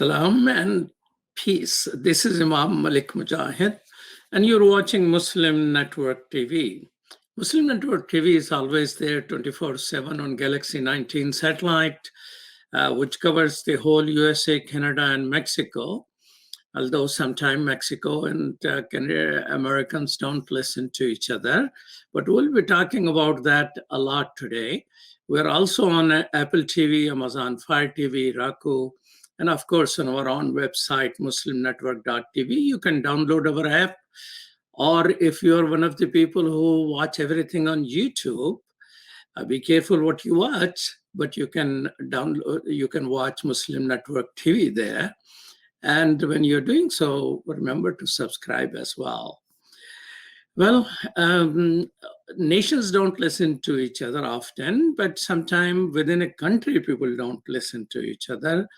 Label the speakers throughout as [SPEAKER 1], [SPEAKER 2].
[SPEAKER 1] Salam and peace. This is Imam Malik Mujahid, and you're watching Muslim Network TV. Muslim Network TV is always there 24/7 on Galaxy 19 satellite, which covers the whole USA, Canada, and Mexico. Although sometimes Mexico and Canada, Americans don't listen to each other, but we'll be talking about that a lot today. We're also on Apple TV, Amazon Fire TV, Roku, and of course on our own website, muslimnetwork.tv. You can download our app, or if you're one of the people who watch everything on YouTube, be careful what you watch, but you can download, you can watch Muslim Network TV there. And when you're doing so, remember to subscribe as well. Well, nations don't listen to each other often, but sometimes within a country, people don't listen to each other.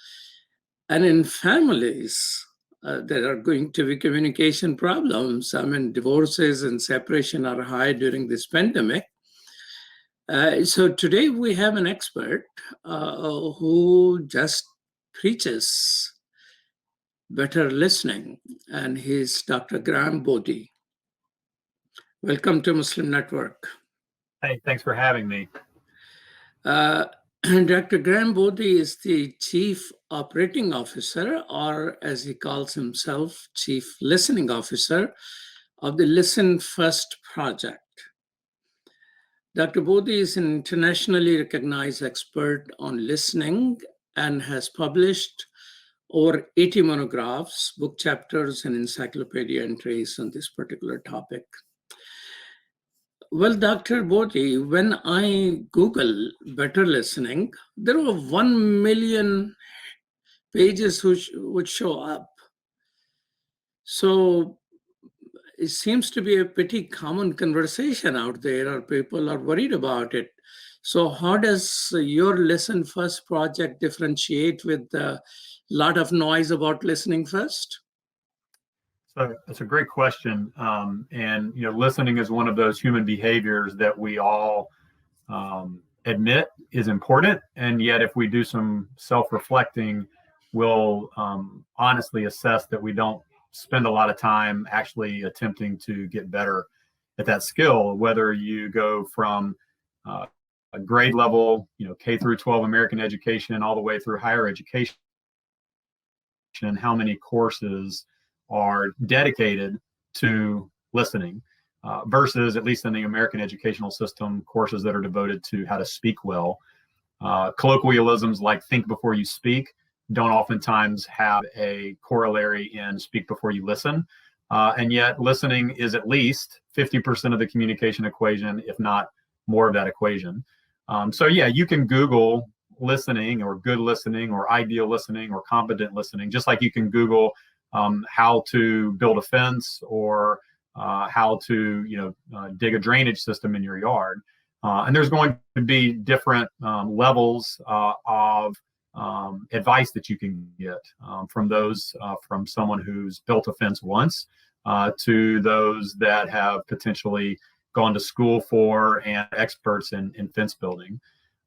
[SPEAKER 1] And in families, there are going to be communication problems. I mean, divorces and separation are high during this pandemic. So today we have an expert who just preaches better listening, and he's Dr. Bodie. Welcome to Muslim Network.
[SPEAKER 2] Hey, thanks for having me.
[SPEAKER 1] Dr. Bodie is the Chief Operating Officer, or as he calls himself, Chief Listening Officer of the Listen First Project. Dr. Bodie is an internationally recognized expert on listening and has published over 80 monographs, book chapters, and encyclopedia entries on this particular topic. Well, Dr. Bodie, when I Google better listening, there were 1 million pages which would show up. So it seems to be a pretty common conversation out there, or people are worried about it. So how does your Listen First project differentiate with a lot of noise about listening first?
[SPEAKER 2] So that's a great question. And, listening is one of those human behaviors that we all admit is important. And yet, if we do some self-reflecting, we'll honestly assess that we don't spend a lot of time actually attempting to get better at that skill, whether you go from a grade level, K through 12 American education, and all the way through higher education, and how many courses are dedicated to listening versus, at least in the American educational system, courses that are devoted to how to speak well. Colloquialisms like think before you speak don't oftentimes have a corollary in speak before you listen. And yet listening is at least 50% of the communication equation, if not more of that equation. So yeah, you can Google listening or good listening or ideal listening or competent listening, just like you can Google how to build a fence or how to dig a drainage system in your yard. And there's going to be different levels of advice that you can get from those from someone who's built a fence once to those that have potentially gone to school for and experts in fence building.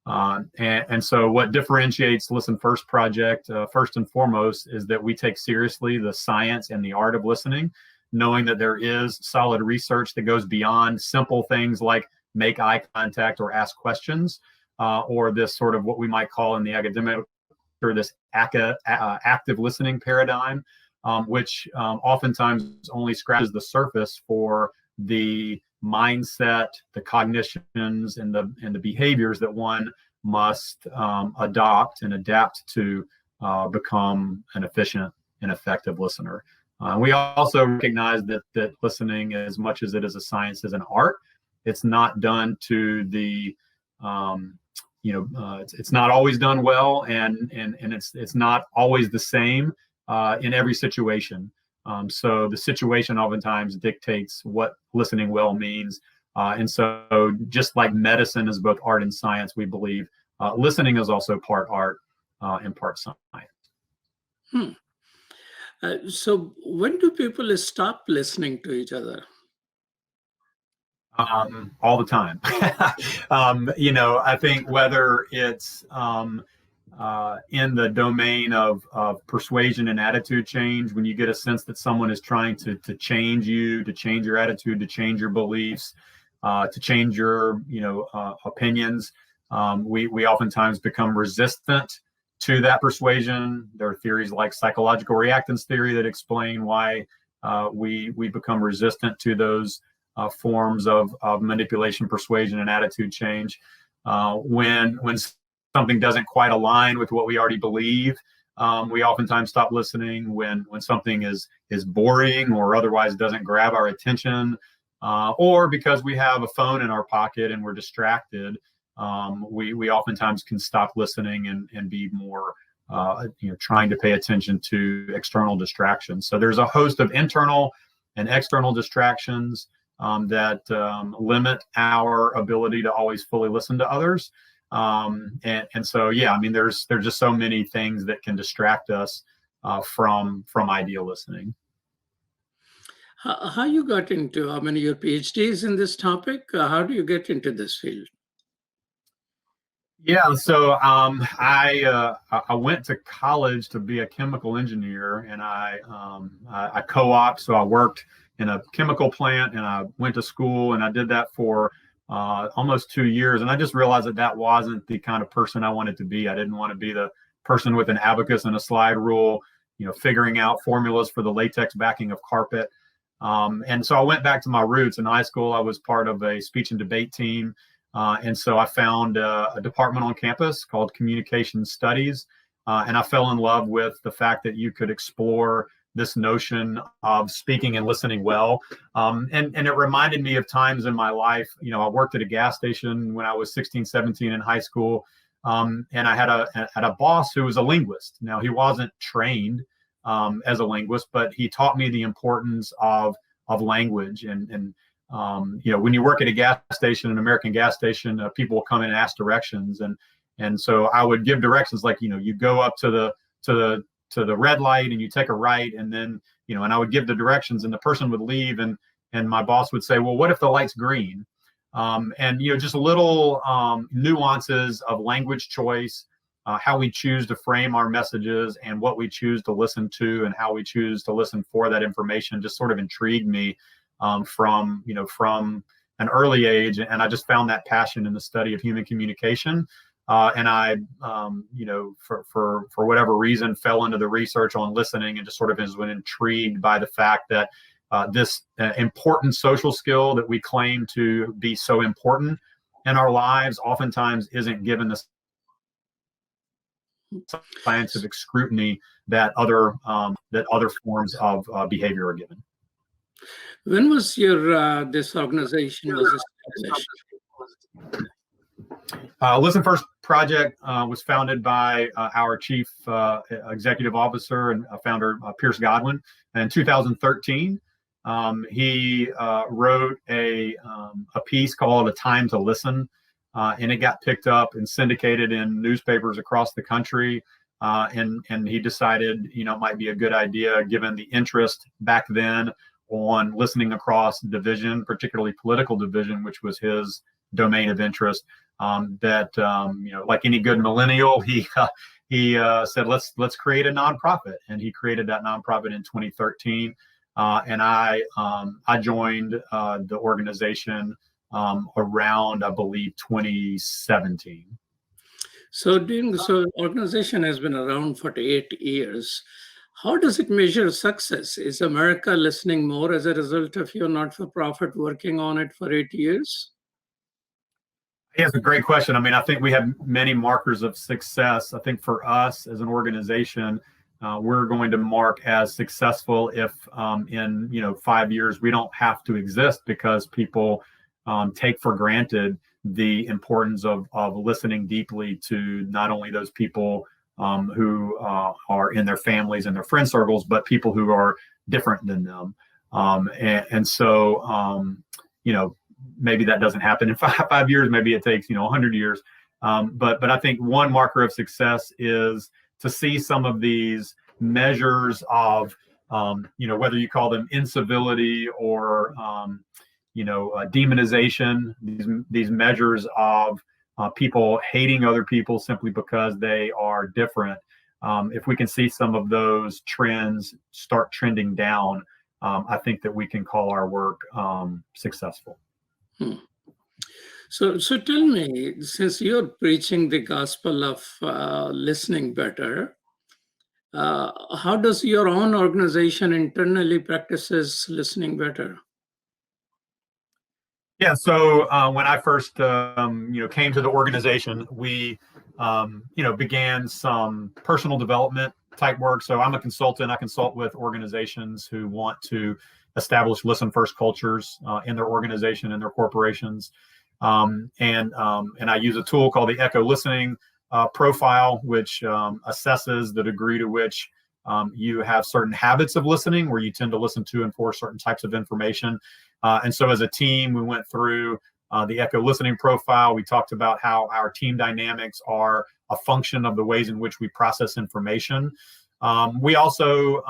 [SPEAKER 2] And so what differentiates Listen First Project, first and foremost, is that we take seriously the science and the art of listening, knowing that there is solid research that goes beyond simple things like make eye contact or ask questions, or this sort of what we might call in the academic or this active listening paradigm, which oftentimes only scratches the surface for the mindset, the cognitions, and the behaviors that one must adopt and adapt to become an efficient and effective listener. We also recognize that listening, as much as it is a science, is an art. It's not done to the it's not always done well, and it's not always the same in every situation. So the situation oftentimes dictates what listening well means. And so just like medicine is both art and science, we believe listening is also part art and part science.
[SPEAKER 1] So when do people stop listening to each other?
[SPEAKER 2] All the time. I think whether it's in the domain of persuasion and attitude change. When you get a sense that someone is trying to change you, to change your attitude, to change your beliefs, to change your opinions, we oftentimes become resistant to that persuasion. There are theories like psychological reactance theory that explain why we become resistant to those forms of manipulation, persuasion, and attitude change. When something doesn't quite align with what we already believe, we oftentimes stop listening. When something is boring or otherwise doesn't grab our attention, or because we have a phone in our pocket and we're distracted, we oftentimes can stop listening and be more trying to pay attention to external distractions. So there's a host of internal and external distractions that limit our ability to always fully listen to others. And so, yeah, I mean, there's just so many things that can distract us from ideal listening.
[SPEAKER 1] How you got into, how many your PhDs in this topic? How do you get into this field?
[SPEAKER 2] Yeah, so I went to college to be a chemical engineer, and I co-opted, so I worked in a chemical plant, and I went to school, and I did that for almost 2 years, and I just realized that wasn't the kind of person I wanted to be. I didn't want to be the person with an abacus and a slide rule, figuring out formulas for the latex backing of carpet. And so I went back to my roots. In high school, I was part of a speech and debate team. And so I found a department on campus called Communication Studies. And I fell in love with the fact that you could explore this notion of speaking and listening well. And it reminded me of times in my life. I worked at a gas station when I was 16, 17 in high school. And I had a boss who was a linguist. Now, he wasn't trained as a linguist, but he taught me the importance of language. And when you work at a gas station, an American gas station, people will come in and ask directions. And so I would give directions like, you go up to the red light and you take a right, and then, and I would give the directions, and the person would leave, and my boss would say, well, what if the light's green? And, just little nuances of language choice, how we choose to frame our messages and what we choose to listen to and how we choose to listen for that information just sort of intrigued me from an early age. And I just found that passion in the study of human communication. And I, for whatever reason, fell into the research on listening and just sort of has been intrigued by the fact that this important social skill that we claim to be so important in our lives oftentimes isn't given the scientific scrutiny that other forms of behavior are given.
[SPEAKER 1] When was your this organization was established?
[SPEAKER 2] Listen First Project was founded by our chief executive officer and founder, Pierce Godwin, in 2013. He wrote a piece called "A Time to Listen," and it got picked up and syndicated in newspapers across the country. And he decided, it might be a good idea, given the interest back then on listening across division, particularly political division, which was his domain of interest. Like any good millennial, he said, let's create a nonprofit, and he created that nonprofit in 2013. And I joined the organization around, I believe, 2017.
[SPEAKER 1] So organization has been around for 8 years. How does it measure success? Is America listening more as a result of your not-for-profit working on it for 8 years?
[SPEAKER 2] Yeah, it's a great question. I mean, I think we have many markers of success. I think for us as an organization, we're going to mark as successful if in 5 years we don't have to exist because people take for granted the importance of listening deeply to not only those people who are in their families and their friend circles, but people who are different than them. So maybe that doesn't happen in five years. Maybe it takes 100 years. But I think one marker of success is to see some of these measures of whether you call them incivility or demonization, these measures of people hating other people simply because they are different. If we can see some of those trends start trending down, I think that we can call our work successful.
[SPEAKER 1] So tell me, since you're preaching the gospel of listening better, how does your own organization internally practices listening better?
[SPEAKER 2] Yeah, so when I first came to the organization, we began some personal development type work. So I'm a consultant. I consult with organizations who want to establish listen first cultures in their organization and their corporations. And I use a tool called the Echo Listening Profile, which assesses the degree to which you have certain habits of listening, where you tend to listen to and for certain types of information. And so as a team, we went through the Echo Listening Profile. We talked about how our team dynamics are a function of the ways in which we process information. We also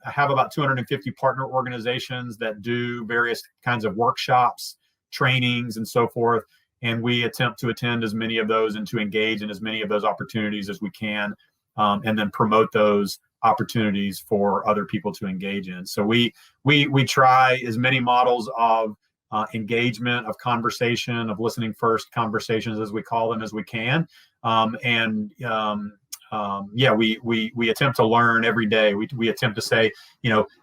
[SPEAKER 2] have about 250 partner organizations that do various kinds of workshops, trainings, and so forth. And we attempt to attend as many of those and to engage in as many of those opportunities as we can, and then promote those opportunities for other people to engage in. So we try as many models of engagement, of conversation, of listening first conversations, as we call them, as we can. We attempt to learn every day. We attempt to say,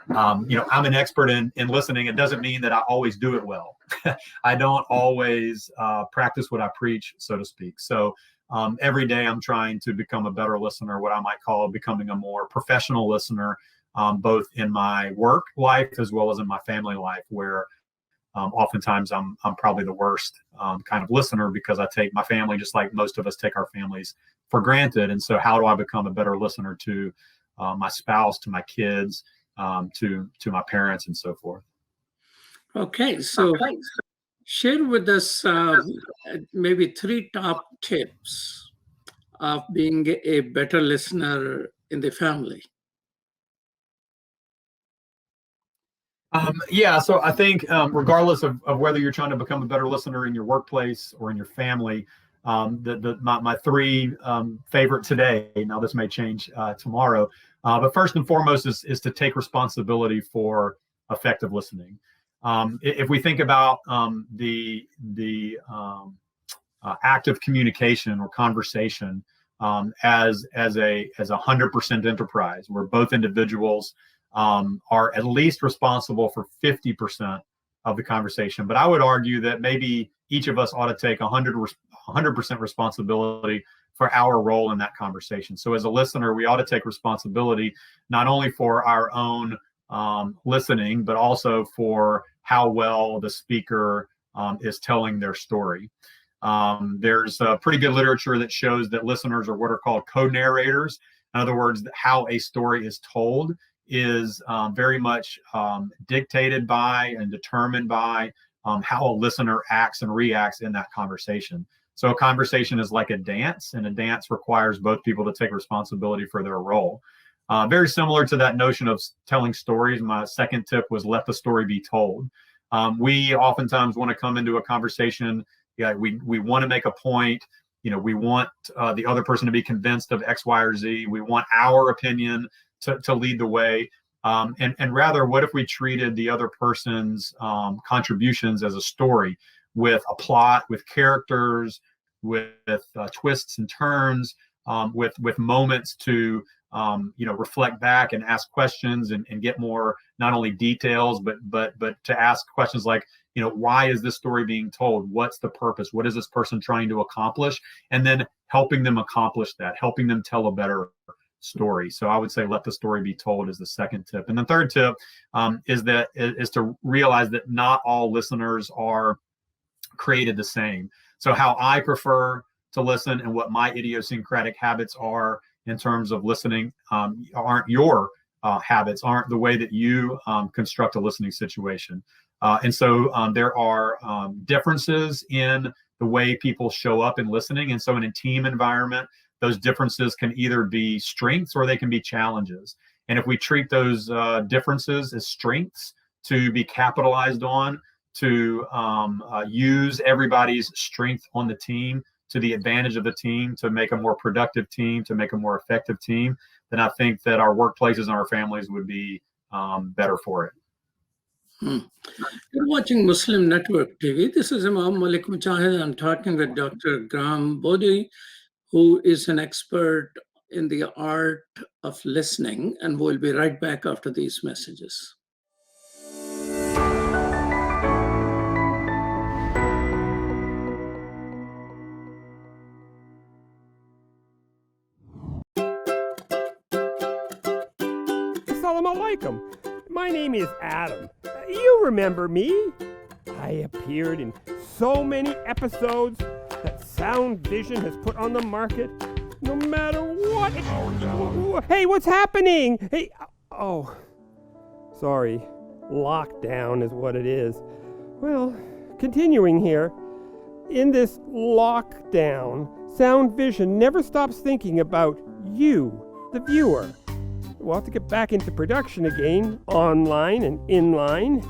[SPEAKER 2] I'm an expert in listening. It doesn't mean that I always do it well. I don't always practice what I preach, so to speak. So every day I'm trying to become a better listener, what I might call becoming a more professional listener, both in my work life as well as in my family life, where oftentimes I'm probably the worst kind of listener, because I take my family, just like most of us take our families, for granted. And so how do I become a better listener to my spouse, to my kids, to my parents, and so forth?
[SPEAKER 1] Okay, so share with us maybe 3 top tips of being a better listener in the family.
[SPEAKER 2] So I think regardless of whether you're trying to become a better listener in your workplace or in your family, my 3 favorite today, now this may change tomorrow, but first and foremost is to take responsibility for effective listening. If we think about the act of communication or conversation as a 100% enterprise, where both individuals are at least responsible for 50% of the conversation. But I would argue that maybe each of us ought to take 100% responsibility for our role in that conversation. So as a listener, we ought to take responsibility not only for our own listening, but also for how well the speaker is telling their story. There's pretty good literature that shows that listeners are what are called co-narrators. In other words, how a story is told is very much dictated by and determined by how a listener acts and reacts in that conversation. So a conversation is like a dance, and a dance requires both people to take responsibility for their role. Very similar to that notion of telling stories, my second tip was let the story be told. We oftentimes want to come into a conversation, we want to make a point, we want the other person to be convinced of X, Y, or Z. We want our opinion to lead the way. And rather, what if we treated the other person's contributions as a story, with a plot, with characters, with twists and turns, with moments to reflect back and ask questions and get more, not only details, but to ask questions like, why is this story being told? What's the purpose? What is this person trying to accomplish? And then helping them accomplish that, helping them tell a better story. So I would say let the story be told is the second tip. And the third tip is to realize that not all listeners are created the same. So how I prefer to listen and what my idiosyncratic habits are in terms of listening aren't your habits, aren't the way that you construct a listening situation. And so there are differences in the way people show up in listening. And so in a team environment, those differences can either be strengths or they can be challenges. And if we treat those differences as strengths to be capitalized on, to use everybody's strength on the team to the advantage of the team, to make a more productive team, to make a more effective team, then I think that our workplaces and our families would be better for it.
[SPEAKER 1] You're watching Muslim Network TV. This is Imam Malik Mujahid. I'm talking with Dr. Graham Bodie, who is an expert in the art of listening, and we'll be right back after these messages.
[SPEAKER 3] Assalamu alaikum. My name is Adam. You remember me? I appeared in so many episodes that Sound Vision has put on the market. No matter what. Hey, what's happening? Hey, oh, sorry. Lockdown is what it is. Well, continuing here. In this lockdown, Sound Vision never stops thinking about you, the viewer. We'll have to get back into production again, online and inline.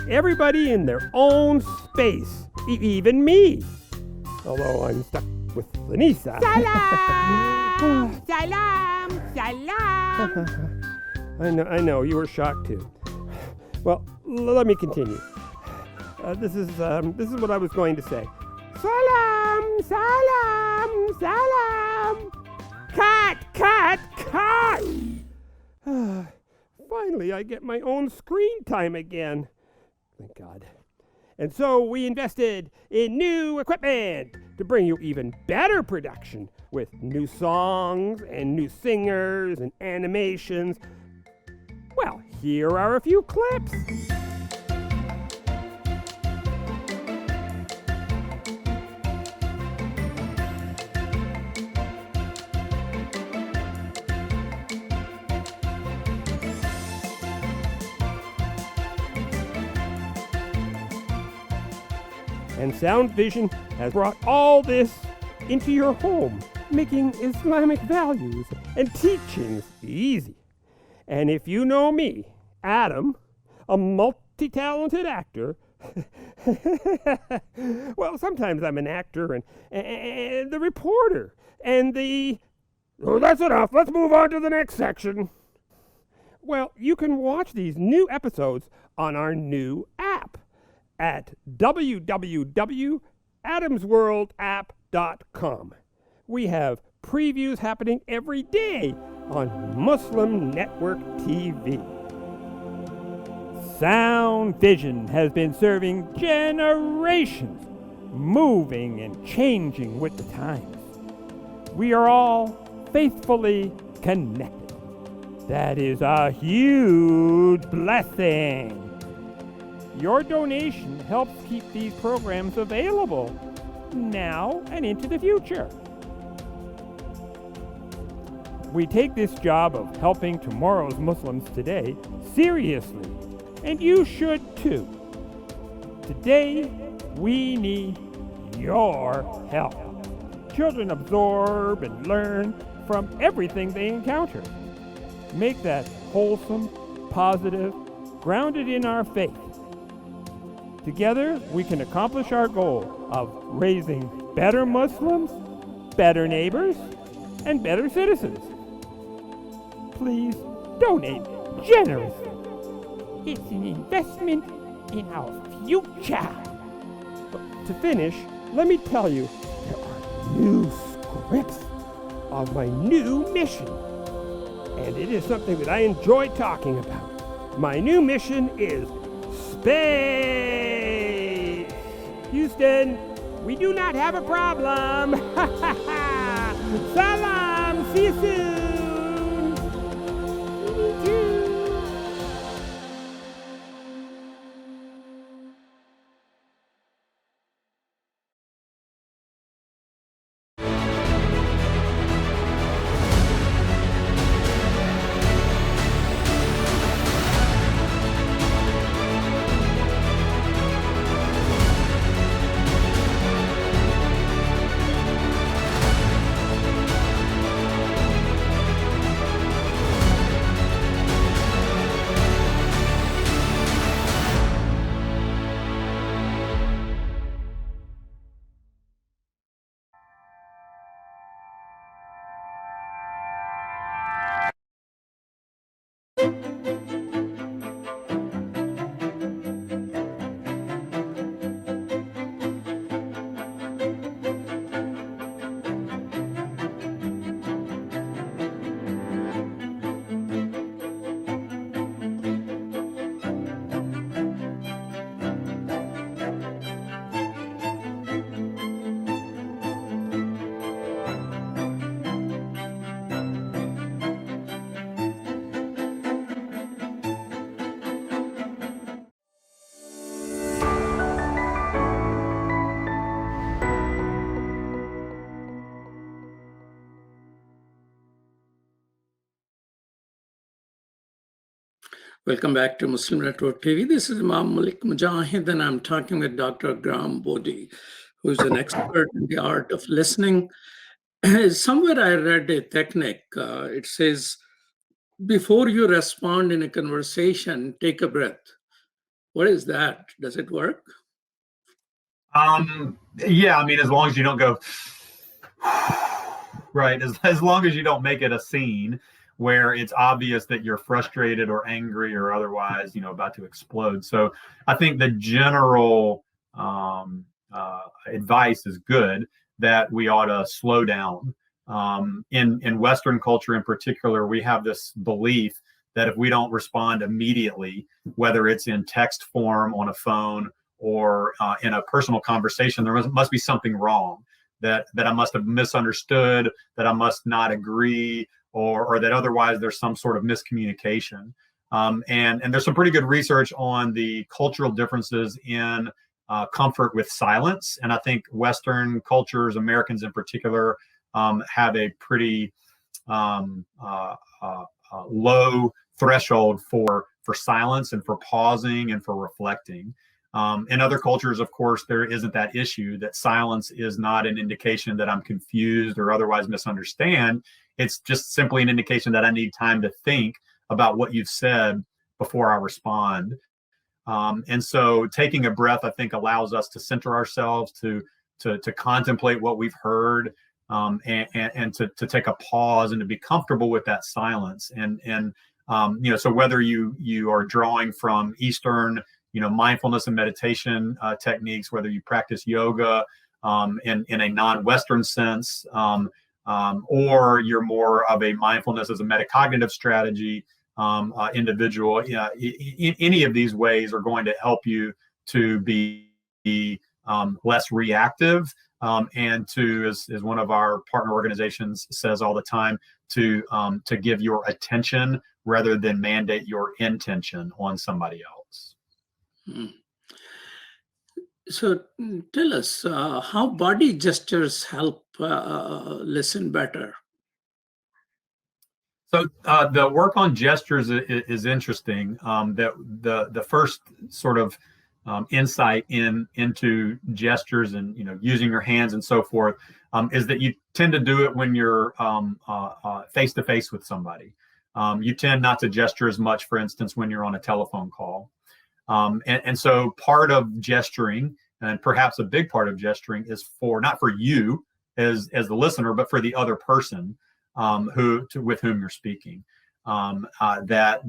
[SPEAKER 3] Everybody in their own space, even me. Although I'm stuck with Lanisa.
[SPEAKER 4] Salam! Salam! Salam!
[SPEAKER 3] I know, you were shocked too. Well, let me continue. This is what I was going to say. Salam! Salam! Salam! Cut! Cut! Cut! Finally, I get my own screen time again. Thank God. And so we invested in new equipment to bring you even better production with new songs and new singers and animations. Well, here are a few clips. And Sound Vision has brought all this into your home, making Islamic values and teachings easy. And if you know me, Adam, a multi-talented actor, well, sometimes I'm an actor and the reporter and the... Oh, that's enough. Let's move on to the next section. Well, you can watch these new episodes on our new app at www.adamsworldapp.com. We have previews happening every day on Muslim Network TV. Sound Vision has been serving generations, moving and changing with the times. We are all faithfully connected. That is a huge blessing. Your donation helps keep these programs available now and into the future. We take this job of helping tomorrow's Muslims today seriously, and you should too. Today, we need your help. Children absorb and learn from everything they encounter. Make that wholesome, positive, grounded in our faith. Together, we can accomplish our goal of raising better Muslims, better neighbors, and better citizens. Please donate generously. It's an investment in our future. But to finish, let me tell you, there are new scripts of my new mission. And it is something that I enjoy talking about. My new mission is space. Houston, we do not have a problem. Salam, see you soon.
[SPEAKER 1] Welcome back to Muslim Network TV. This is Imam Malik Mujahid, and I'm talking with Dr. Bodie, who's an expert in the art of listening. Somewhere I read a technique. It says, before you respond in a conversation, take a breath. What is that? Does it work?
[SPEAKER 2] Yeah, I mean, as long as you don't go, right, as long as you don't make it a scene where it's obvious that you're frustrated or angry or otherwise, about to explode. So I think the general advice is good, that we ought to slow down. In Western culture in particular, we have this belief that if we don't respond immediately, whether it's in text form on a phone or in a personal conversation, there must be something wrong, that I must have misunderstood, that I must not agree, or that otherwise there's some sort of miscommunication. And there's some pretty good research on the cultural differences in comfort with silence. And I think Western cultures, Americans in particular, have a pretty low threshold for silence and for pausing and for reflecting. In other cultures, of course, there isn't that issue, that silence is not an indication that I'm confused or otherwise misunderstand. It's just simply an indication that I need time to think about what you've said before I respond. And so taking a breath, I think, allows us to center ourselves, to contemplate what we've heard, and to take a pause and to be comfortable with that silence. And so whether you are drawing from Eastern, mindfulness and meditation techniques, whether you practice yoga in a non-Western sense, or you're more of a mindfulness as a metacognitive strategy individual, any of these ways are going to help you to be less reactive, and to, as one of our partner organizations says all the time, to give your attention rather than mandate your intention on somebody else.
[SPEAKER 1] So tell us how body gestures help listen better.
[SPEAKER 2] So the work on gestures is interesting. That the first sort of insight into gestures and using your hands and so forth is that you tend to do it when you're face to face with somebody. You tend not to gesture as much, for instance, when you're on a telephone call. And so part of gesturing, and perhaps a big part of gesturing, is not for you as the listener, but for the other person with whom you're speaking. That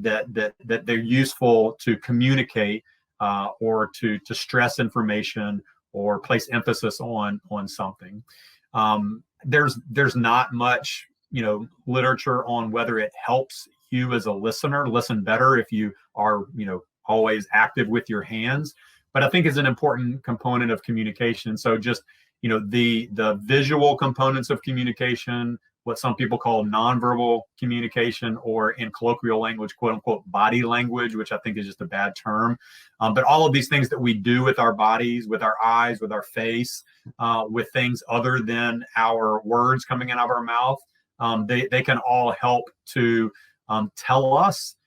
[SPEAKER 2] they're useful to communicate or to stress information or place emphasis on something. There's not much literature on whether it helps you as a listener listen better if you are always active with your hands, but I think it's an important component of communication. So just the visual components of communication, what some people call nonverbal communication, or in colloquial language, quote unquote, body language, which I think is just a bad term. But all of these things that we do with our bodies, with our eyes, with our face, with things other than our words coming out of our mouth, they can all help to tell us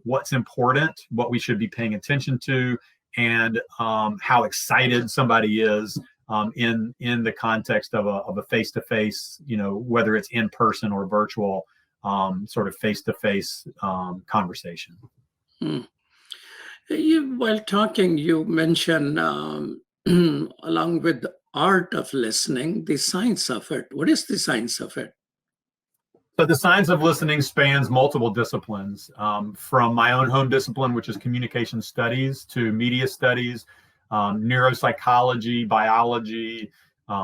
[SPEAKER 2] what's important, what we should be paying attention to, and how excited somebody is in the context of a face-to-face, whether it's in person or virtual, sort of face-to-face conversation.
[SPEAKER 1] While talking, you mentioned, along with the art of listening, the science of it. What is the science of it?
[SPEAKER 2] So the science of listening spans multiple disciplines, from my own home discipline, which is communication studies, to media studies, neuropsychology, biology,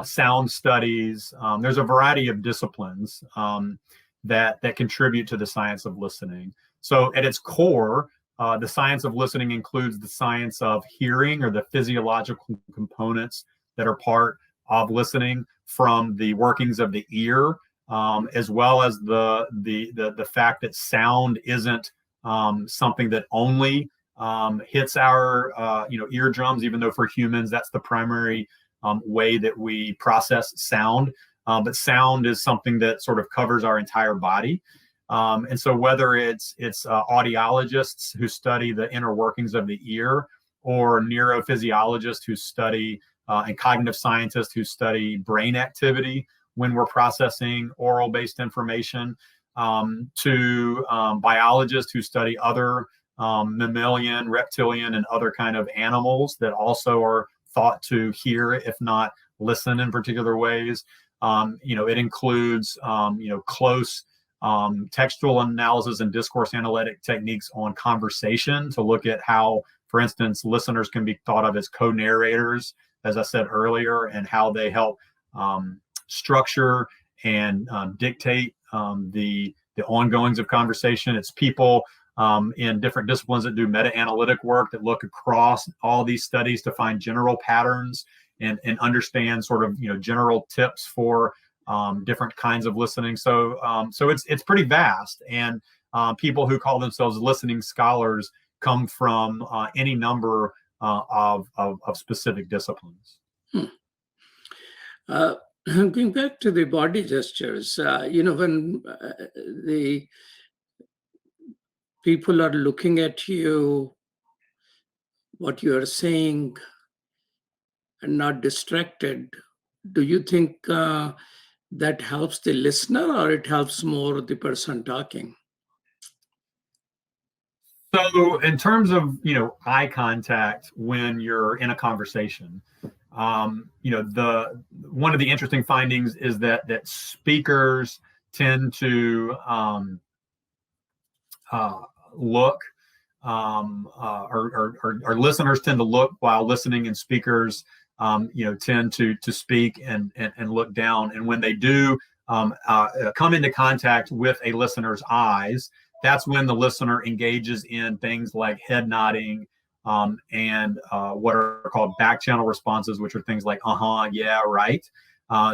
[SPEAKER 2] sound studies. There's a variety of disciplines that contribute to the science of listening. So at its core, the science of listening includes the science of hearing, or the physiological components that are part of listening, from the workings of the ear, as well as the fact that sound isn't something that only hits our eardrums, even though for humans that's the primary way that we process sound. But sound is something that sort of covers our entire body. And so whether it's audiologists who study the inner workings of the ear, or neurophysiologists who study and cognitive scientists who study brain activity when we're processing oral-based information, to biologists who study other mammalian, reptilian, and other kind of animals that also are thought to hear, if not listen in particular ways. It includes, close textual analysis and discourse analytic techniques on conversation to look at how, for instance, listeners can be thought of as co-narrators, as I said earlier, and how they help structure and dictate the ongoings of conversation. It's people in different disciplines that do meta-analytic work that look across all these studies to find general patterns and understand sort of general tips for different kinds of listening. So it's pretty vast, and people who call themselves listening scholars come from any number of specific disciplines.
[SPEAKER 1] Going back to the body gestures, when the people are looking at you, what you are saying, and not distracted, do you think that helps the listener, or it helps more the person talking?
[SPEAKER 2] So in terms of, eye contact when you're in a conversation, one of the interesting findings is that speakers tend to look, or listeners tend to look while listening, and speakers tend to speak and look down. And when they do come into contact with a listener's eyes, that's when the listener engages in things like head nodding and what are called back channel responses, which are things like, yeah, right.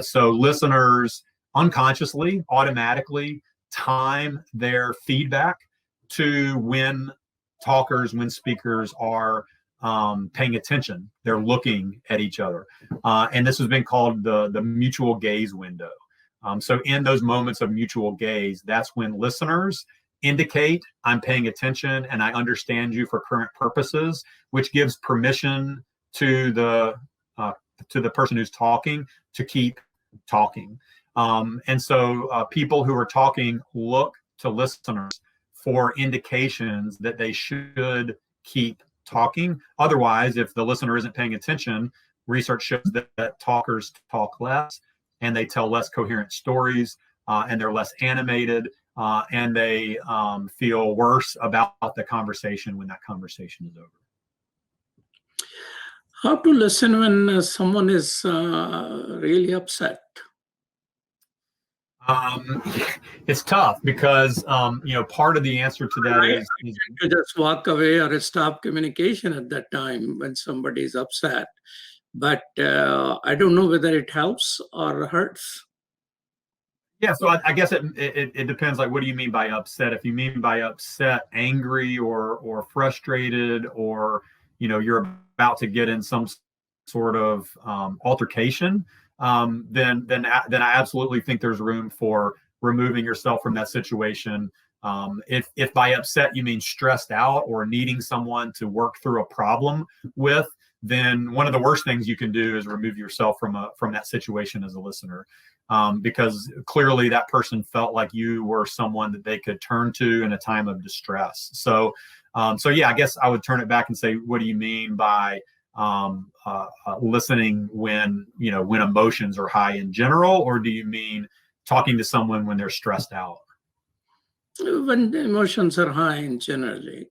[SPEAKER 2] So listeners unconsciously, automatically time their feedback to when speakers are paying attention. They're looking at each other. And this has been called the mutual gaze window. So in those moments of mutual gaze, that's when listeners indicate, I'm paying attention and I understand you for current purposes, which gives permission to the person who's talking to keep talking. And so people who are talking look to listeners for indications that they should keep talking. Otherwise, if the listener isn't paying attention, research shows that talkers talk less and they tell less coherent stories, and they're less animated, and they feel worse about the conversation when that conversation is over.
[SPEAKER 1] How to listen when someone is really upset?
[SPEAKER 2] It's tough because, part of the answer to that is
[SPEAKER 1] to just walk away or stop communication at that time when somebody is upset. But I don't know whether it helps or hurts.
[SPEAKER 2] Yeah, so I guess it depends. Like, what do you mean by upset? If you mean by upset, angry or frustrated, or you're about to get in some sort of altercation, then I absolutely think there's room for removing yourself from that situation. If by upset you mean stressed out or needing someone to work through a problem with, then one of the worst things you can do is remove yourself from that situation as a listener. Because clearly that person felt like you were someone that they could turn to in a time of distress. So yeah, I guess I would turn it back and say, what do you mean by listening when emotions are high in general, or do you mean talking to someone when they're stressed out?
[SPEAKER 1] When the emotions are high in generally.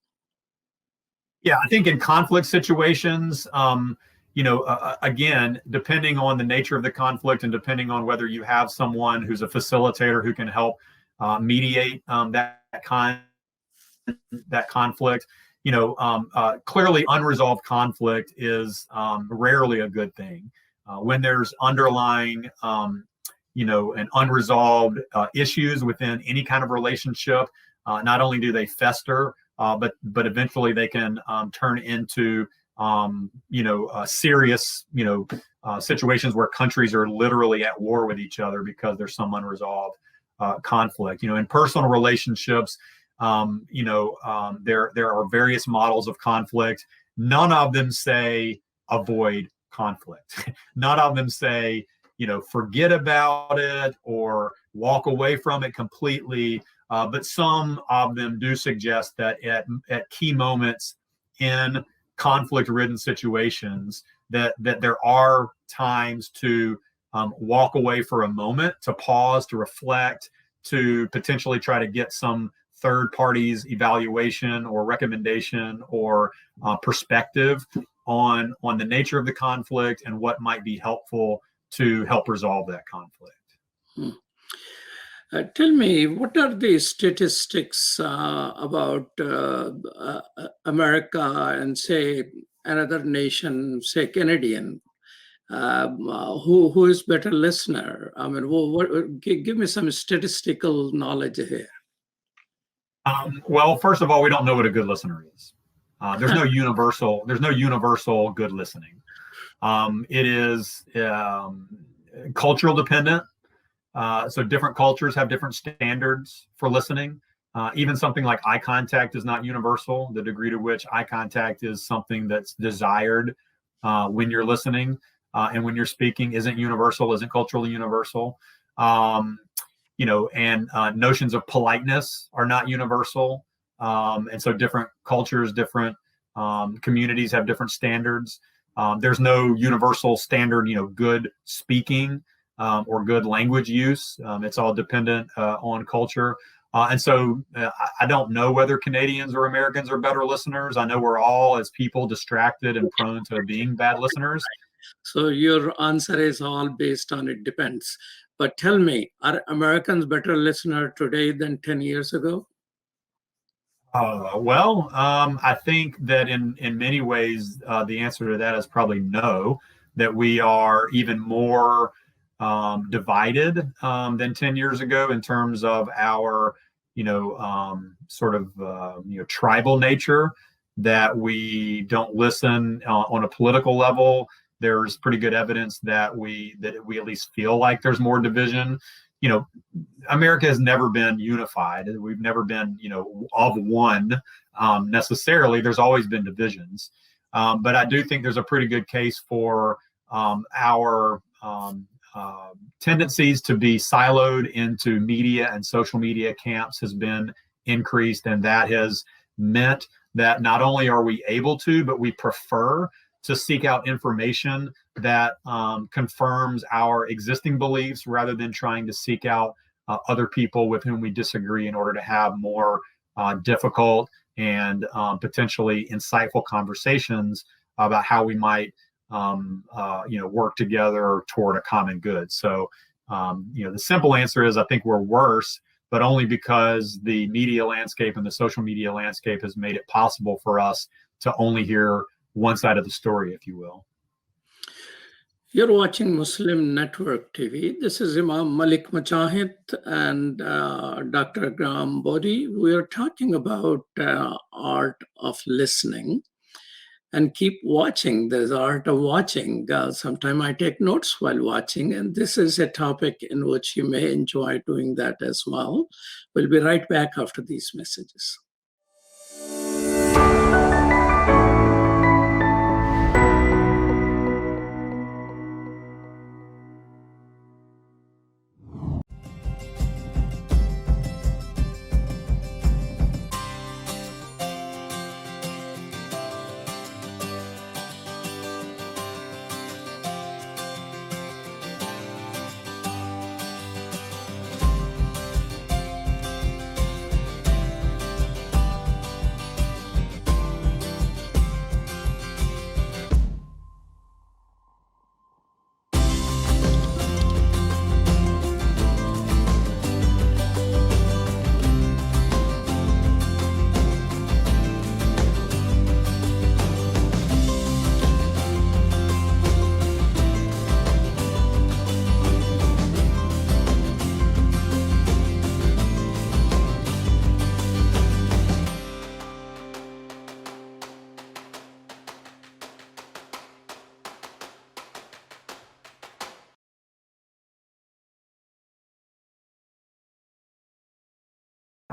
[SPEAKER 2] Yeah, I think in conflict situations, again, depending on the nature of the conflict and depending on whether you have someone who's a facilitator who can help mediate that conflict, clearly unresolved conflict is rarely a good thing. When there's underlying, and unresolved issues within any kind of relationship, not only do they fester, but eventually they can turn into serious, situations where countries are literally at war with each other because there's some unresolved conflict. In personal relationships, there are various models of conflict. None of them say avoid conflict. None of them say, forget about it or walk away from it completely. But some of them do suggest that at key moments in conflict-ridden situations, that there are times to walk away for a moment, to pause, to reflect, to potentially try to get some third party's evaluation or recommendation or perspective on the nature of the conflict and what might be helpful to help resolve that conflict.
[SPEAKER 1] Tell me, what are the statistics about America and, say, another nation, say Canadian, who is better listener? I mean, give me some statistical knowledge here.
[SPEAKER 2] Well, first of all, we don't know what a good listener is. There's no universal good listening. It is cultural dependent. So different cultures have different standards for listening. Even something like eye contact is not universal. The degree to which eye contact is something that's desired when you're listening and when you're speaking isn't universal, isn't culturally universal. And notions of politeness are not universal. And so different cultures, different communities have different standards. There's no universal standard, good speaking or good language use. It's all dependent on culture. And so I don't know whether Canadians or Americans are better listeners. I know we're all, as people, distracted and prone to being bad listeners.
[SPEAKER 1] So your answer is all based on it depends. But tell me, are Americans better listener today than 10 years ago?
[SPEAKER 2] I think that in many ways, the answer to that is probably no, that we are even more divided than 10 years ago in terms of our, tribal nature, that we don't listen on a political level. There's pretty good evidence that we at least feel like there's more division. America has never been unified. We've never been, of one necessarily. There's always been divisions. But I do think there's a pretty good case for our tendencies to be siloed into media and social media camps has been increased. And that has meant that not only are we able to, but we prefer to seek out information that confirms our existing beliefs rather than trying to seek out other people with whom we disagree in order to have more difficult and potentially insightful conversations about how we might work together toward a common good. So, the simple answer is I think we're worse, but only because the media landscape and the social media landscape has made it possible for us to only hear one side of the story, if you will.
[SPEAKER 1] You're watching Muslim Network TV. This is Imam Malik Mujahid and Dr. Bodie. We are talking about art of listening. And keep watching. There's art of watching. Sometimes I take notes while watching, and this is a topic in which you may enjoy doing that as well. We'll be right back after these messages.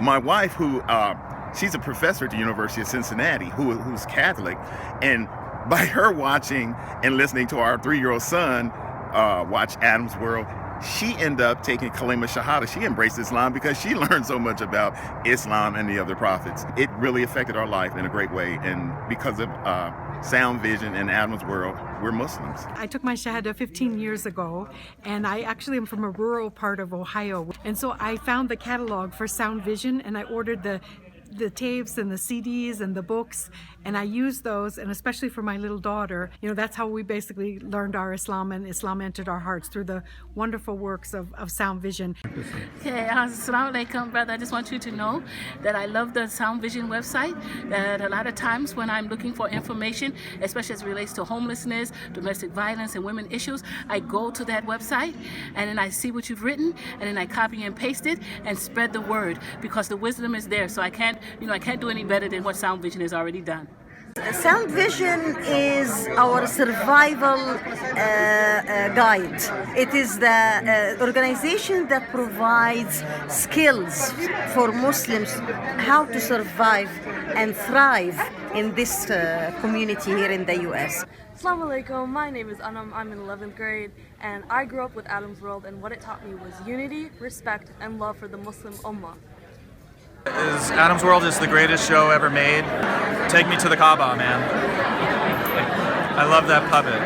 [SPEAKER 5] My wife, who she's a professor at the University of Cincinnati, who's Catholic, and by her watching and listening to our 3-year-old son watch Adam's World, she ended up taking Kalima Shahada. She embraced Islam because she learned so much about Islam and the other prophets. It really affected our life in a great way, and because of Sound Vision and Adam's World, we're Muslims.
[SPEAKER 6] I took my Shahada 15 years ago, and I actually am from a rural part of Ohio. And so I found the catalog for Sound Vision, and I ordered the tapes and the CDs and the books, and I used those, and especially for my little daughter, that's how we basically learned our Islam, and Islam entered our hearts through the wonderful works of Sound Vision.
[SPEAKER 7] Okay, assalamu alaikum, brother. I just want you to know that I love the Sound Vision website, that a lot of times when I'm looking for information, especially as it relates to homelessness, domestic violence, and women issues, I go to that website, and then I see what you've written, and then I copy and paste it and spread the word, because the wisdom is there. So I can't do any better than what Sound Vision has already done.
[SPEAKER 8] Sound Vision is our survival guide. It is the organization that provides skills for Muslims how to survive and thrive in this community here in the U.S.
[SPEAKER 9] Assalamu alaikum, my name is Anam, I'm in 11th grade, and I grew up with Adam's World, and what it taught me was unity, respect, and love for the Muslim Ummah.
[SPEAKER 10] Adam's World is the greatest show ever made. Take me to the Kaaba, man. I love that puppet.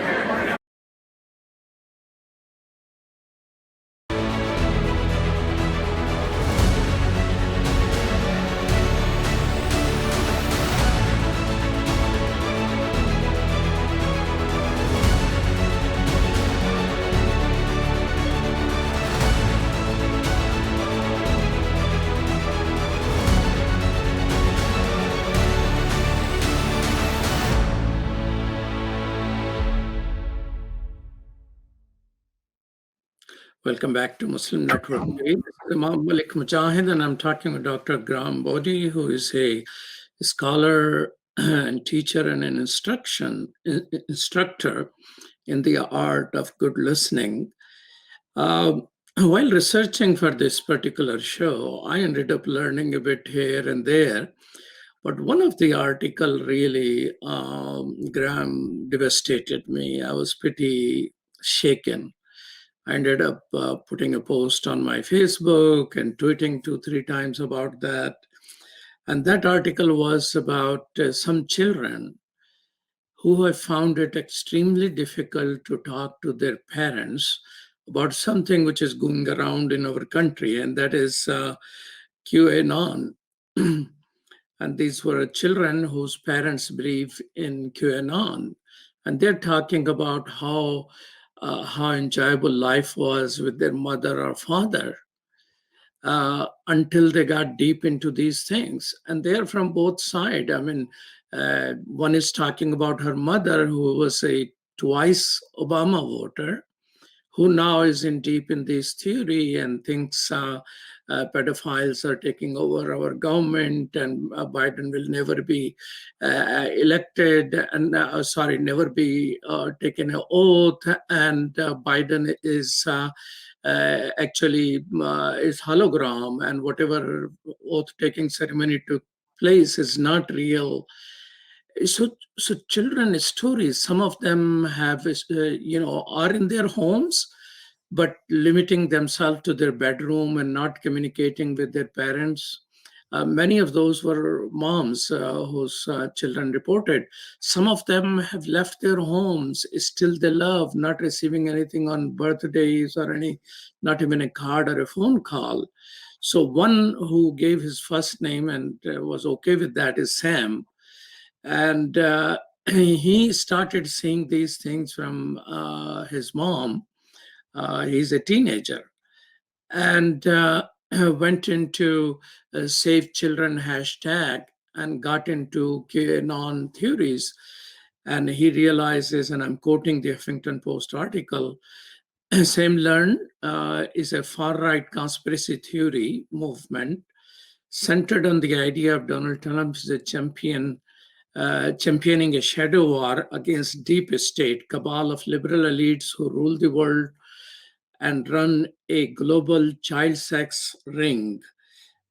[SPEAKER 1] Welcome back to Muslim Network. This is Imam Malik Mujahid, and I'm talking with Dr. Bodie, who is a scholar and teacher and an instructor in the art of good listening. While researching for this particular show, I ended up learning a bit here and there. But one of the article really, Graham, devastated me. I was pretty shaken. I ended up putting a post on my Facebook and tweeting 2-3 times about that. And that article was about some children who have found it extremely difficult to talk to their parents about something which is going around in our country, and that is QAnon. And these were children whose parents believe in QAnon. And they're talking about how enjoyable life was with their mother or father until they got deep into these things. And they're from both sides. I mean, one is talking about her mother, who was a twice Obama voter, who now is in deep in this theory and thinks pedophiles are taking over our government, and Biden will never be elected, and never be taken an oath, and Biden is actually is hologram, and whatever oath-taking ceremony took place is not real. So children stories, some of them have, are in their homes, but limiting themselves to their bedroom and not communicating with their parents. Many of those were moms whose children reported. Some of them have left their homes, still they love, not receiving anything on birthdays or not even a card or a phone call. So one who gave his first name and was okay with that is Sam. And he started seeing these things from his mom. He's a teenager, and went into Save Children hashtag and got into QAnon theories. And he realizes, and I'm quoting the Huffington Post article, Sam learned is a far-right conspiracy theory movement centered on the idea of Donald Trump as a championing a shadow war against deep state cabal of liberal elites who rule the world and run a global child sex ring.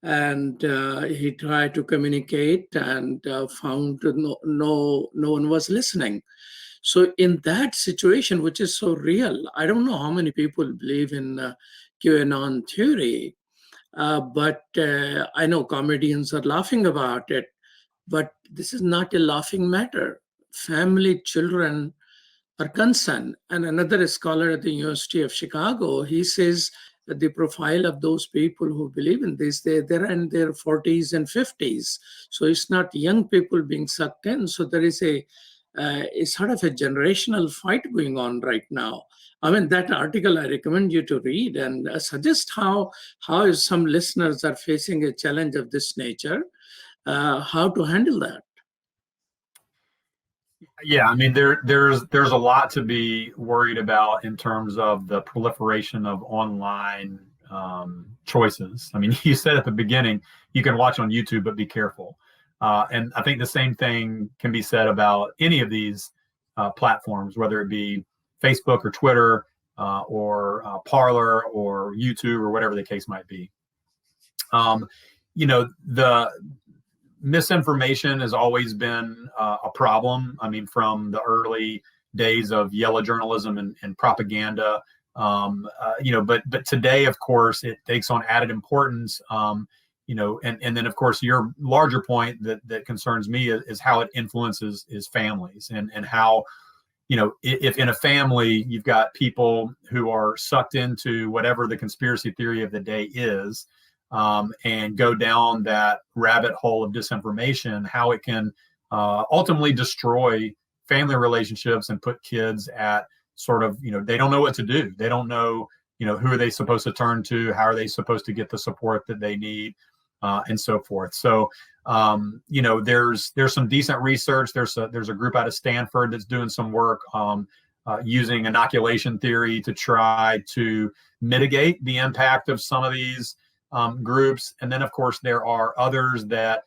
[SPEAKER 1] and he tried to communicate and found no one was listening. So in that situation, which is so real, I don't know how many people believe in QAnon theory, but I know comedians are laughing about it, but this is not a laughing matter. Family, children are concerned. And another scholar at the University of Chicago, he says that the profile of those people who believe in this, they're in their 40s and 50s. So it's not young people being sucked in. So there is a sort of a generational fight going on right now. I mean, that article I recommend you to read and suggest how if some listeners are facing a challenge of this nature, how to handle that.
[SPEAKER 2] Yeah, I mean, there's a lot to be worried about in terms of the proliferation of online choices. I mean, you said at the beginning, you can watch on YouTube, but be careful. And I think the same thing can be said about any of these platforms, whether it be Facebook or Twitter or Parler or YouTube or whatever the case might be. The misinformation has always been a problem. I mean, from the early days of yellow journalism and propaganda, but today, of course, it takes on added importance. And then, of course, your larger point that concerns me is how it influences families and how, if in a family you've got people who are sucked into whatever the conspiracy theory of the day is, and go down that rabbit hole of disinformation, how it can ultimately destroy family relationships and put kids at sort of, they don't know what to do. They don't know, who are they supposed to turn to? How are they supposed to get the support that they need? And so forth. So, there's some decent research. There's a group out of Stanford that's doing some work using inoculation theory to try to mitigate the impact of some of these groups. And then, of course, there are others that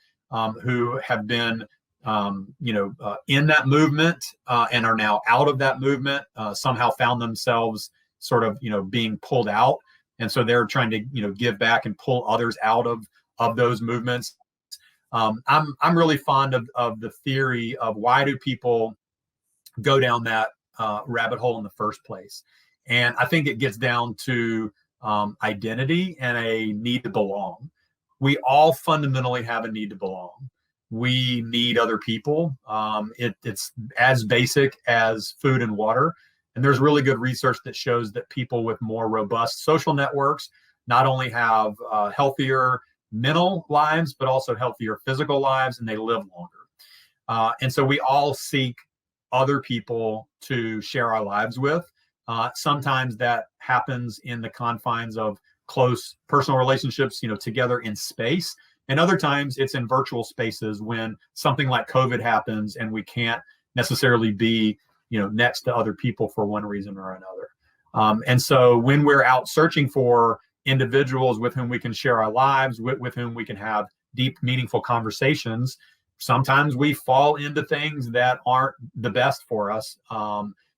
[SPEAKER 2] who have been, in that movement and are now out of that movement, somehow found themselves sort of, being pulled out. And so they're trying to, give back and pull others out of those movements. I'm really fond of the theory of why do people go down that rabbit hole in the first place. And I think it gets down to identity and a need to belong. We all fundamentally have a need to belong. We need other people. It's as basic as food and water. And there's really good research that shows that people with more robust social networks not only have healthier mental lives, but also healthier physical lives, and they live longer. And so we all seek other people to share our lives with. Sometimes that happens in the confines of close personal relationships, together in space. And other times it's in virtual spaces when something like COVID happens and we can't necessarily be, next to other people for one reason or another. And so when we're out searching for individuals with whom we can share our lives, with whom we can have deep, meaningful conversations, sometimes we fall into things that aren't the best for us,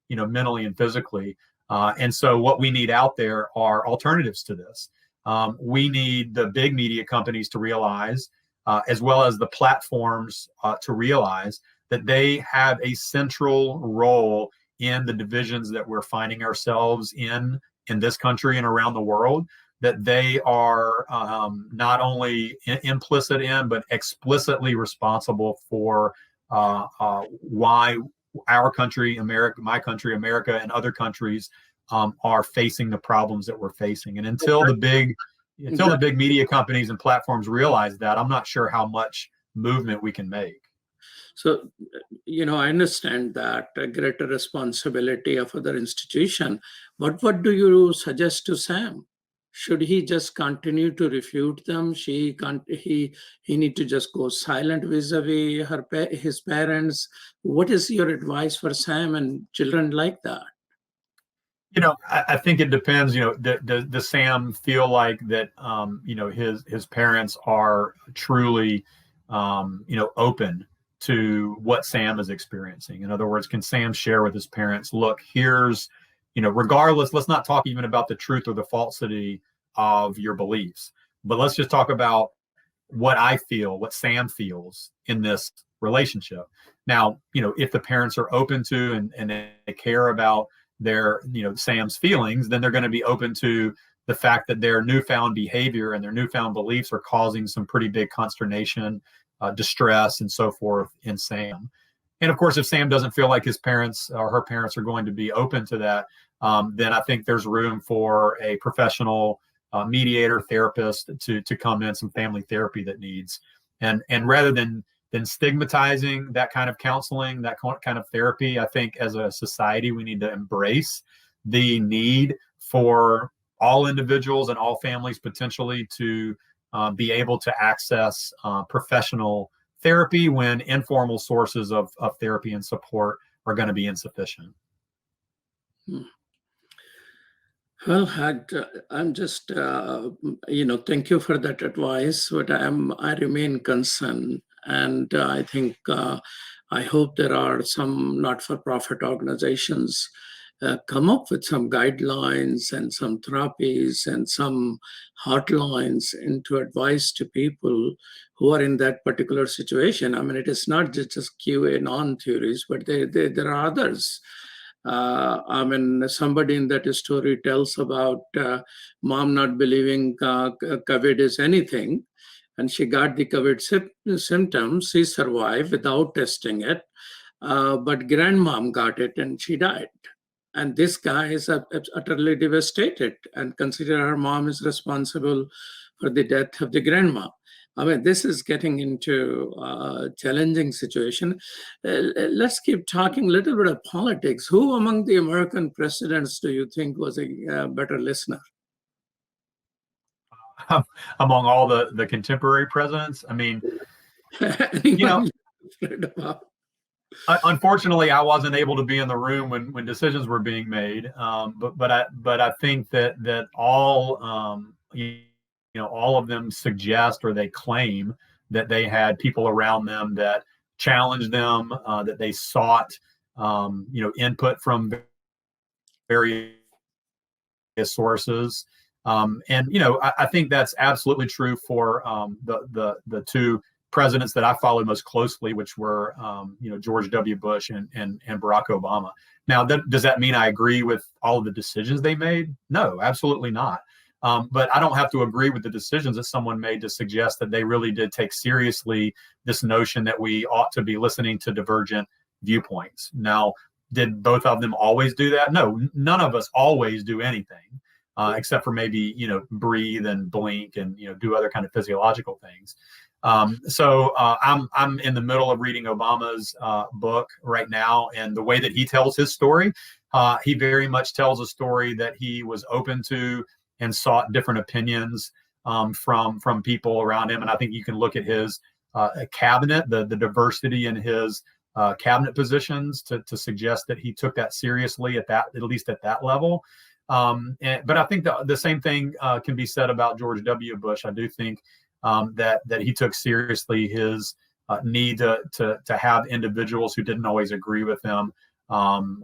[SPEAKER 2] mentally and physically. And so what we need out there are alternatives to this. We need the big media companies to realize, as well as the platforms to realize that they have a central role in the divisions that we're finding ourselves in this country and around the world, that they are not only implicit in, but explicitly responsible for why our country, America, my country, America, and other countries are facing the problems that we're facing. And until the big media companies and platforms realize that, I'm not sure how much movement we can make.
[SPEAKER 1] So, I understand that a greater responsibility of other institution, but what do you suggest to Sam? Should he just continue to refute them? He need to just go silent vis-a-vis his parents? What is your advice for Sam and children like that?
[SPEAKER 2] I think it depends. Does Sam feel like that? His parents are truly, open to what Sam is experiencing. In other words, can Sam share with his parents, look, here's, regardless, let's not talk even about the truth or the falsity of your beliefs, but let's just talk about what I feel, what Sam feels in this relationship. Now, if the parents are open to and they care about their, Sam's feelings, then they're going to be open to the fact that their newfound behavior and their newfound beliefs are causing some pretty big consternation, distress, and so forth in Sam. And of course, if Sam doesn't feel like his parents or her parents are going to be open to that, then I think there's room for a professional mediator, therapist to come in, some family therapy that needs. And rather than stigmatizing that kind of counseling, that kind of therapy, I think as a society, we need to embrace the need for all individuals and all families potentially to be able to access professional therapy when informal sources of therapy and support are going to be insufficient.
[SPEAKER 1] Well, I'm just, thank you for that advice, but I remain concerned. And I think, I hope there are some not-for-profit organizations come up with some guidelines and some therapies and some hotlines into advice to people who are in that particular situation. I mean, it is not just QAnon theories, but there are others. I mean, somebody in that story tells about mom not believing COVID is anything, and she got the COVID symptoms. She survived without testing it, but grandmom got it and she died. And this guy is utterly devastated and consider her mom is responsible for the death of the grandma. I mean, this is getting into a challenging situation. Let's keep talking a little bit of politics. Who among the American presidents do you think was a better listener?
[SPEAKER 2] Among all the contemporary presidents, I mean, unfortunately, I wasn't able to be in the room when decisions were being made. But I think that all all of them suggest or they claim that they had people around them that challenged them, that they sought input from various sources. I think that's absolutely true for the two presidents that I followed most closely, which were George W. Bush and Barack Obama. Now, does that mean I agree with all of the decisions they made? No, absolutely not. But I don't have to agree with the decisions that someone made to suggest that they really did take seriously this notion that we ought to be listening to divergent viewpoints. Now, did both of them always do that? No, none of us always do anything, except for maybe, breathe and blink and, do other kind of physiological things. So I'm in the middle of reading Obama's book right now, and the way that he tells his story, he very much tells a story that he was open to and sought different opinions from people around him. And I think you can look at his cabinet, the diversity in his cabinet positions to suggest that he took that seriously at least at that level. But I think the same thing can be said about George W. Bush. I do think that he took seriously his need to have individuals who didn't always agree with him. And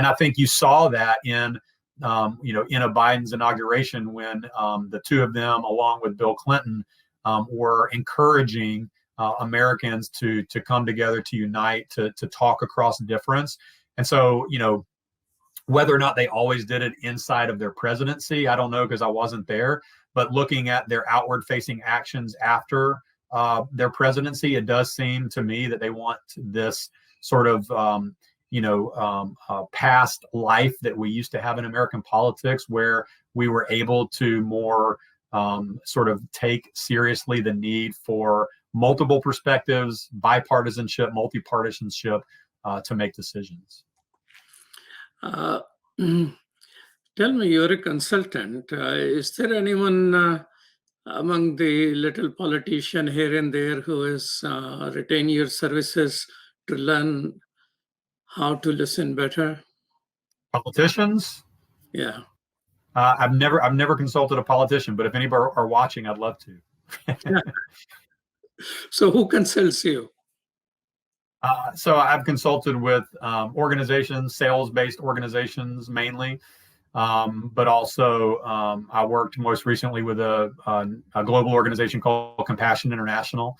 [SPEAKER 2] I think you saw that in a Biden's inauguration when the two of them, along with Bill Clinton, were encouraging Americans to come together, to unite, to talk across difference. And so, whether or not they always did it inside of their presidency, I don't know, because I wasn't there. But looking at their outward-facing actions after their presidency, it does seem to me that they want this sort of past life that we used to have in American politics, where we were able to more sort of take seriously the need for multiple perspectives, bipartisanship, multi-partisanship to make decisions.
[SPEAKER 1] Tell me, you're a consultant. Is there anyone among the little politician here and there who has retained your services to learn how to listen better?
[SPEAKER 2] Politicians?
[SPEAKER 1] Yeah.
[SPEAKER 2] I've never consulted a politician, but if anybody are watching, I'd love to.
[SPEAKER 1] So who consults you?
[SPEAKER 2] So I've consulted with organizations, sales-based organizations mainly. but also I worked most recently with a global organization called Compassion International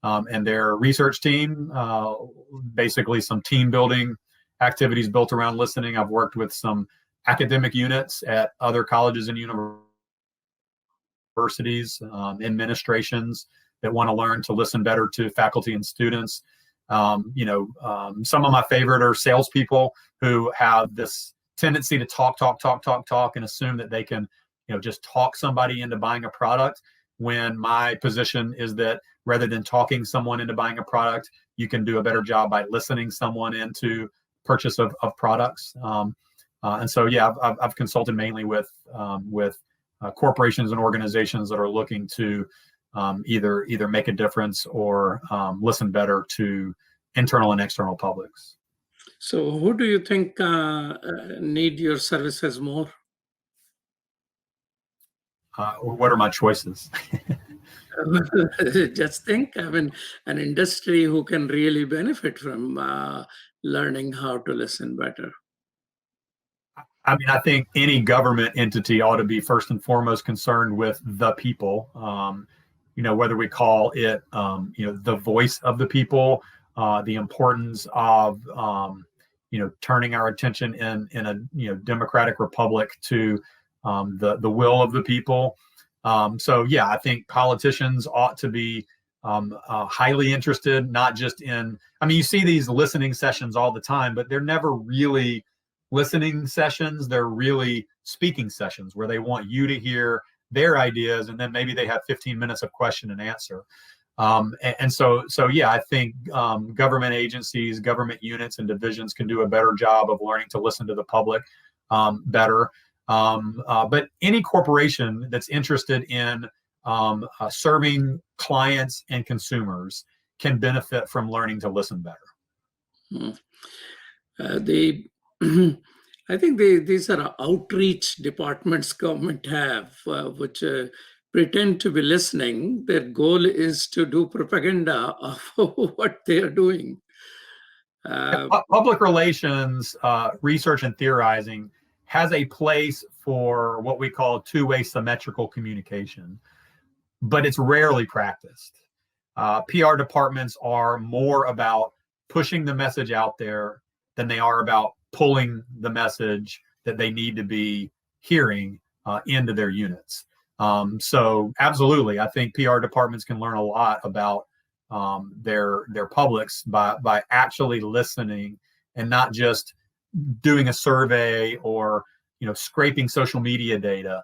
[SPEAKER 2] and their research team, basically some team building activities built around listening. I've worked with some academic units at other colleges and universities, administrations that want to learn to listen better to faculty and students. Some of my favorite are salespeople who have this tendency to talk and assume that they can, just talk somebody into buying a product, when my position is that rather than talking someone into buying a product, you can do a better job by listening someone into purchase of products. And so, yeah, I've consulted mainly with corporations and organizations that are looking to either make a difference or listen better to internal and external publics.
[SPEAKER 1] So who do you think need your services more?
[SPEAKER 2] What are my choices?
[SPEAKER 1] Just think, an industry who can really benefit from learning how to listen better.
[SPEAKER 2] I think any government entity ought to be first and foremost concerned with the people, whether we call it, the voice of the people, the importance of, turning our attention in a, democratic republic to the will of the people. So, yeah, I think politicians ought to be highly interested, not just in, you see these listening sessions all the time, but they're never really listening sessions. They're really speaking sessions where they want you to hear their ideas, and then maybe they have 15 minutes of question and answer. So yeah, I think government agencies, government units, and divisions can do a better job of learning to listen to the public better. But any corporation that's interested in serving clients and consumers can benefit from learning to listen better.
[SPEAKER 1] I think these are outreach departments government have, which pretend to be listening. Their goal is to do propaganda of what they are doing.
[SPEAKER 2] Public relations, research and theorizing has a place for what we call two-way symmetrical communication, but it's rarely practiced. PR departments are more about pushing the message out there than they are about pulling the message that they need to be hearing into their units. So absolutely, I think PR departments can learn a lot about their publics by actually listening and not just doing a survey or scraping social media data.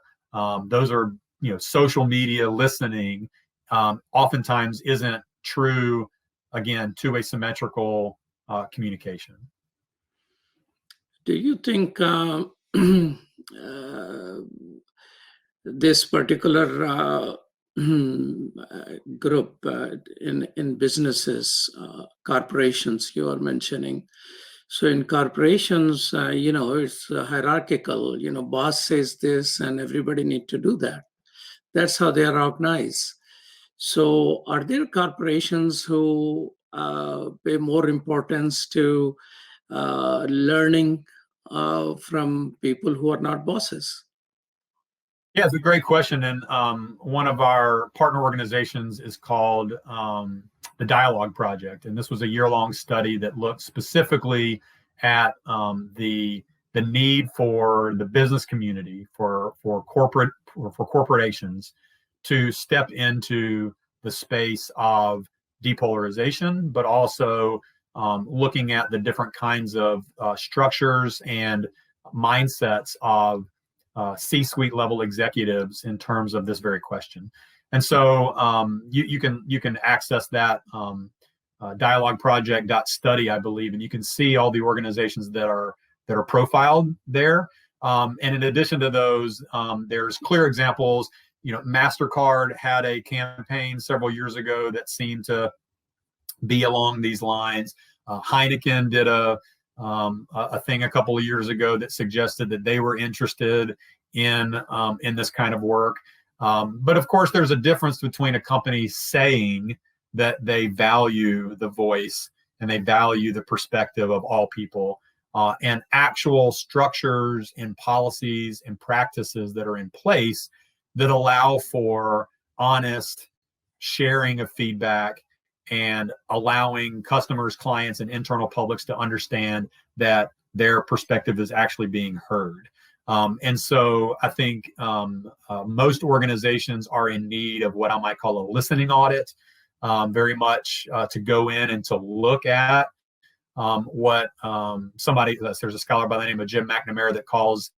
[SPEAKER 2] Those are social media listening oftentimes isn't true, again, two-way symmetrical communication.
[SPEAKER 1] Do you think this particular group in businesses, corporations you are mentioning, so in corporations, it's hierarchical, boss says this and everybody need to do that. That's how they are organized. So are there corporations who pay more importance to learning from people who are not bosses?
[SPEAKER 2] Yeah, it's a great question. And one of our partner organizations is called the Dialogue Project. And this was a year-long study that looked specifically at the need for the business community, for corporations to step into the space of depolarization, but also looking at the different kinds of structures and mindsets of C-suite level executives in terms of this very question. And so you can access that dialogueproject.study, I believe, and you can see all the organizations that are profiled there. And in addition to those, there's clear examples. MasterCard had a campaign several years ago that seemed to be along these lines. Heineken did a thing a couple of years ago that suggested that they were interested in this kind of work. But of course, there's a difference between a company saying that they value the voice and they value the perspective of all people, and actual structures and policies and practices that are in place that allow for honest sharing of feedback and allowing customers, clients, and internal publics to understand that their perspective is actually being heard. And so I think most organizations are in need of what I might call a listening audit, very much to go in and to look at what there's a scholar by the name of Jim McNamara that calls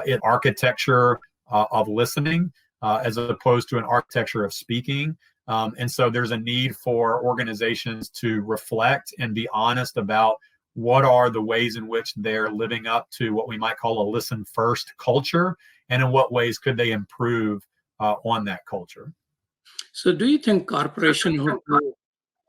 [SPEAKER 2] it architecture of listening as opposed to an architecture of speaking. And so there's a need for organizations to reflect and be honest about what are the ways in which they're living up to what we might call a listen first culture, and in what ways could they improve on that culture.
[SPEAKER 1] So do you think corporations who do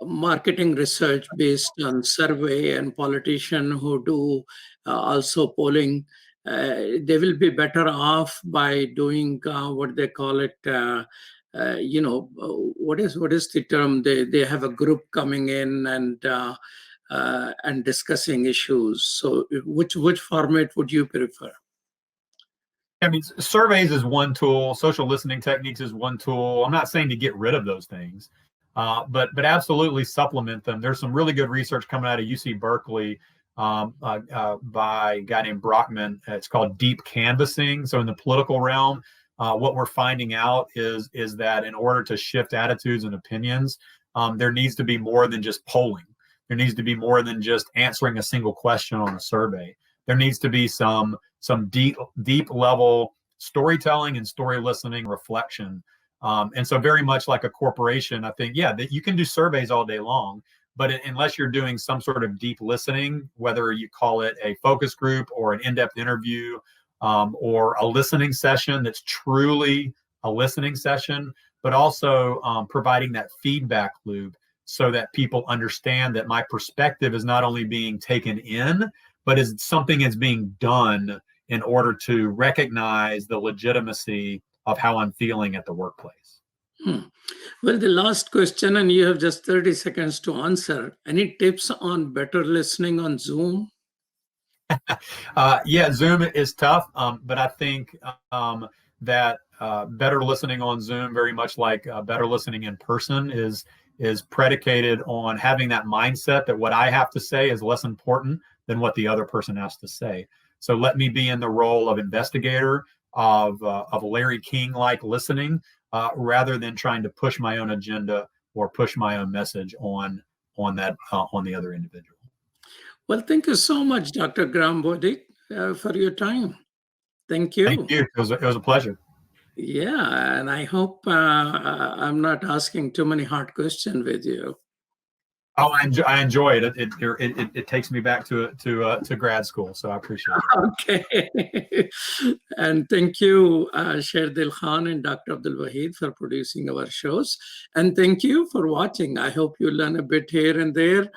[SPEAKER 1] marketing research based on survey and politicians who do also polling, they will be better off by doing what they call it, what is the term? They have a group coming in and discussing issues. So which format would you prefer?
[SPEAKER 2] I mean, surveys is one tool. Social listening techniques is one tool. I'm not saying to get rid of those things, but absolutely supplement them. There's some really good research coming out of UC Berkeley by a guy named Brockman. It's called deep canvassing. So in the political realm, what we're finding out is that in order to shift attitudes and opinions, there needs to be more than just polling. There needs to be more than just answering a single question on a survey. There needs to be some deep level storytelling and story listening reflection. And so very much like a corporation, I think, that you can do surveys all day long, but unless you're doing some sort of deep listening, whether you call it a focus group or an in-depth interview or a listening session that's truly a listening session, but also providing that feedback loop so that people understand that my perspective is not only being taken in, but is something that's being done in order to recognize the legitimacy of how I'm feeling at the workplace.
[SPEAKER 1] Well, the last question, and you have just 30 seconds to answer. Any tips on better listening on Zoom?
[SPEAKER 2] Zoom is tough, but I think that better listening on Zoom, very much like better listening in person, is predicated on having that mindset that what I have to say is less important than what the other person has to say. So let me be in the role of investigator, of Larry King-like listening, rather than trying to push my own agenda or push my own message on the other individual.
[SPEAKER 1] Well, thank you so much, Dr. Graham Bodie, for your time. Thank you.
[SPEAKER 2] Thank you. It was a pleasure.
[SPEAKER 1] Yeah, and I hope I'm not asking too many hard questions with you.
[SPEAKER 2] Oh, I enjoy it. It takes me back to grad school, so I appreciate it.
[SPEAKER 1] Okay. And thank you, Sherdil Khan and Dr. Abdul Wahid, for producing our shows. And thank you for watching. I hope you learn a bit here and there.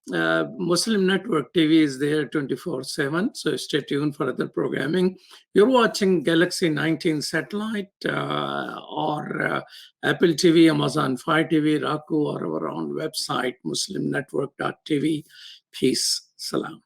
[SPEAKER 1] Muslim Network TV is there 24/7, so stay tuned for other programming. You're watching Galaxy 19 satellite or Apple TV, Amazon Fire TV, Roku, or our own website, muslimnetwork.tv. Peace. Salam.